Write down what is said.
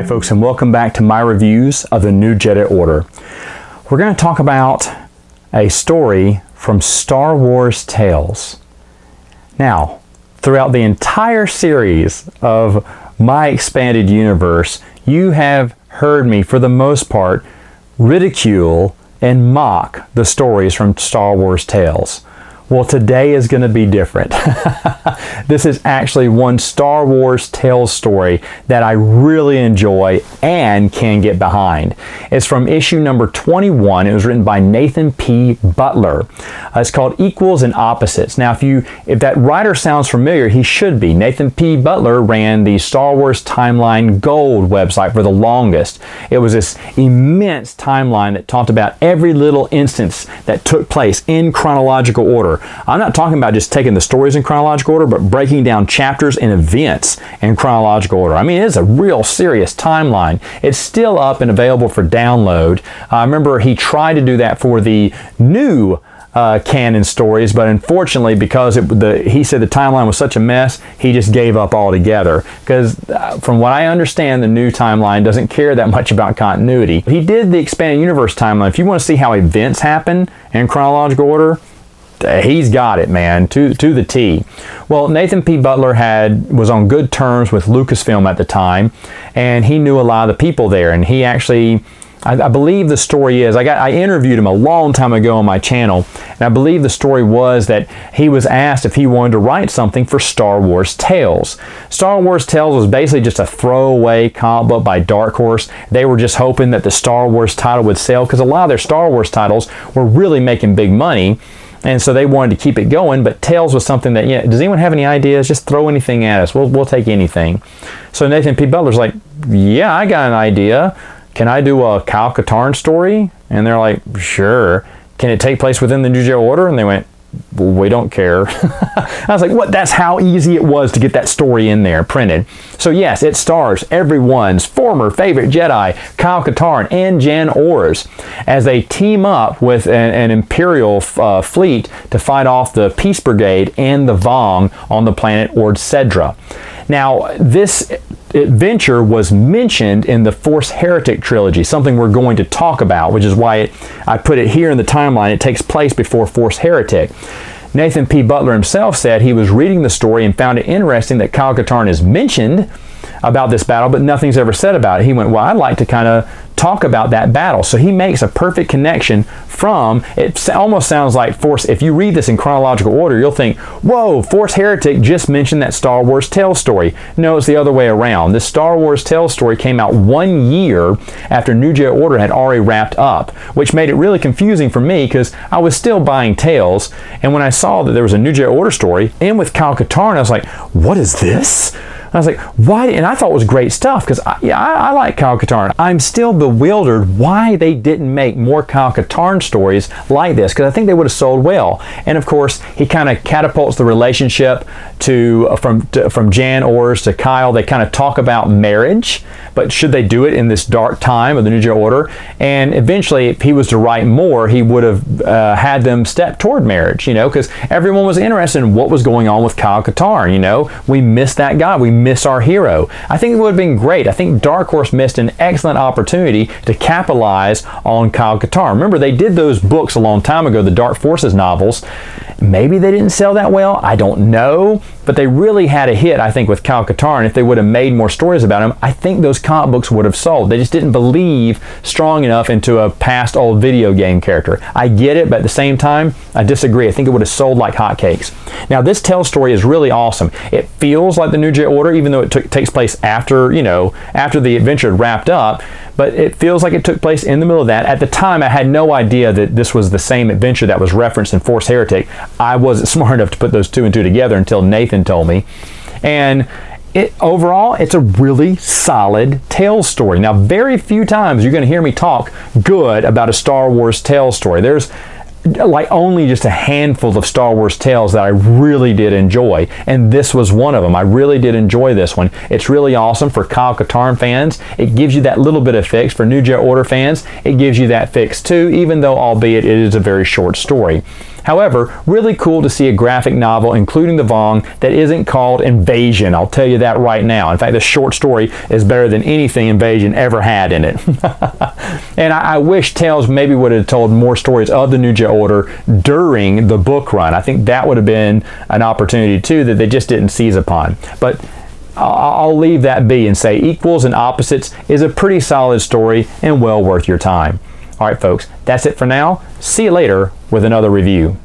Hi folks, and welcome back to my reviews of the New Jedi Order. We're going to talk about a story from Star Wars Tales. Now, throughout the entire series of my expanded universe, you have heard me, for the most part, ridicule and mock the stories from Star Wars Tales. Well, today is going to be different. This is actually one Star Wars Tales story that I really enjoy and can get behind. It's from issue number 21. It was written by Nathan P. Butler. It's called Equals and Opposites. Now, if that writer sounds familiar, he should be. Nathan P. Butler ran the Star Wars Timeline Gold website for the longest. It was this immense timeline that talked about every little instance that took place in chronological order. I'm not talking about just taking the stories in chronological order, but breaking down chapters and events in chronological order. I mean, it's a real serious timeline. It's still up and available for download. I remember he tried to do that for the new canon stories, but unfortunately, because he said the timeline was such a mess, he just gave up altogether. Because from what I understand, the new timeline doesn't care that much about continuity. He did the expanded universe timeline. If you want to see how events happen in chronological order, he's got it, man, to the T. Well, Nathan P. Butler was on good terms with Lucasfilm at the time, and he knew a lot of the people there. And he actually, I believe the story is, I interviewed him a long time ago on my channel, and I believe the story was that he was asked if he wanted to write something for Star Wars Tales. Star Wars Tales was basically just a throwaway comic book by Dark Horse. They were just hoping that the Star Wars title would sell, because a lot of their Star Wars titles were really making big money. And so they wanted to keep it going, but Tales was something that, does anyone have any ideas? Just throw anything at us. We'll take anything. So Nathan P. Butler's like, yeah, I got an idea. Can I do a Kyle Katarn story? And they're like, sure. Can it take place within the New Jedi Order? And they went, well, we don't care. I was like, what? That's how easy it was to get that story in there printed. So yes, it stars everyone's former favorite Jedi, Kyle Katarn and Jan Ors, as they team up with an Imperial fleet to fight off the Peace Brigade and the Vong on the planet Ord Sedra. Now, this adventure was mentioned in the Force Heretic trilogy, something we're going to talk about, which is why I put it here in the timeline. It takes place before Force Heretic. Nathan P. Butler himself said he was reading the story and found it interesting that Kyle Katarn is mentioned about this battle, but nothing's ever said about it. He went, well, I'd like to kind of talk about that battle. So he makes a perfect connection from, it almost sounds like Force, if you read this in chronological order, you'll think, whoa, Force Heretic just mentioned that Star Wars Tales story. No, it's the other way around. This Star Wars Tales story came out 1 year after New Jedi Order had already wrapped up, which made it really confusing for me because I was still buying Tales, and when I saw that there was a New Jedi Order story, and with Kyle Katarn, I was like, what is this? I was like, why? And I thought it was great stuff because I like Kyle Katarn. I'm still bewildered why they didn't make more Kyle Katarn stories like this, because I think they would have sold well. And of course, he kind of catapults the relationship from Jan Ors to Kyle. They kind of talk about marriage, but should they do it in this dark time of the New Jedi Order? And eventually, if he was to write more, he would have had them step toward marriage, because everyone was interested in what was going on with Kyle Katarn. We missed that guy. We missed our hero. I think it would have been great. I think Dark Horse missed an excellent opportunity to capitalize on Kyle Katarn. Remember, they did those books a long time ago, the Dark Forces novels. Maybe they didn't sell that well. I don't know. But they really had a hit, I think, with Kyle Katarn. If they would have made more stories about him, I think those comic books would have sold. They just didn't believe strong enough into a past old video game character. I get it, but at the same time, I disagree. I think it would have sold like hotcakes. Now, this Tales story is really awesome. It feels like the New Jedi Order, even though it takes place after the adventure had wrapped up, but it feels like it took place in the middle of that. At the time, I had no idea that this was the same adventure that was referenced in Force Heretic. I wasn't smart enough to put those two and two together until Nathan told me. And overall, it's a really solid Tales story. Now, very few times you're going to hear me talk good about a Star Wars Tales story. There's like only just a handful of Star Wars tales that I really did enjoy, and this was one of them. I really did enjoy this one. It's really awesome for Kyle Katarn fans. It gives you that little bit of fix. For New Jedi Order fans, it gives you that fix too, even though albeit it is a very short story. However, really cool to see a graphic novel including the Vong that isn't called Invasion. I'll tell you that right now. In fact, this short story is better than anything Invasion ever had in it. And I wish Tales maybe would have told more stories of the New Jedi Order during the book run. I think that would have been an opportunity too that they just didn't seize upon. But I'll leave that be and say Equals and Opposites is a pretty solid story and well worth your time. All right, folks, that's it for now. See you later with another review.